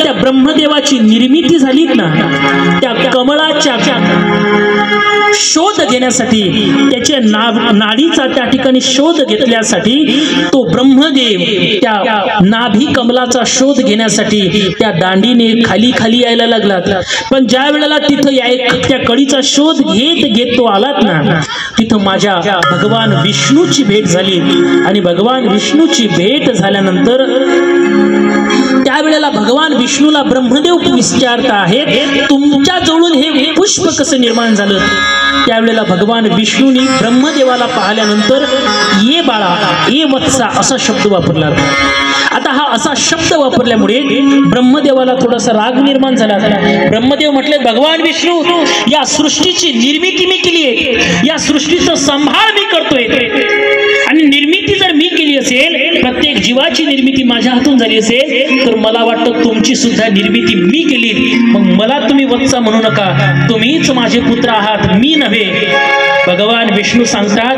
त्या ब्रह्मदेवाची निर्मिती झालीत ना, त्या कमळाच्या शोध घेण्यासाठी, त्याच्या नाडीचा त्या ठिकाणी शोध घेतल्यासाठी तो ब्रह्मदेव त्या नाभी कमलाचा शोध घेण्यासाठी त्या दांडीने खाली खाली यायला लागला. पण ज्या वेळेला तिथं त्या कळीचा शोध घेत तो आलात ना, तिथं माझ्या भगवान विष्णूची भेट झाली. आणि भगवान विष्णूची भेट झाल्यानंतर त्यावेळेला भगवान विष्णूला ब्रह्मदेव विचारत आहेत, तुमच्या जवळून हे पुष्प कसं निर्माण झालं? त्यावेळेला भगवान विष्णूंनी ब्रह्मदेवाला पाहिल्यानंतर ये बाळा, ये वत्सा असा शब्द वापरला. आता हा असा शब्द वापरल्यामुळे ब्रह्मदेवाला थोडासा राग निर्माण झाला. ब्रह्मदेव म्हटले, भगवान विष्णू, या सृष्टीची निर्मिती मी केली आहे, या सृष्टीचा सांभाळ मी करतोय, आणि निर्मिती जर मी केली असेल, प्रत्येक जीवाची निर्मिती माझ्या हातून झाली असेल, तर मला वाटतं तुमची सुद्धा निर्मिती मी केली. मग मला तुम्ही वत्सा म्हणू नका, तुम्हीच माझे पुत्र आहात, मी नव्हे. भगवान विष्णू सांगतात,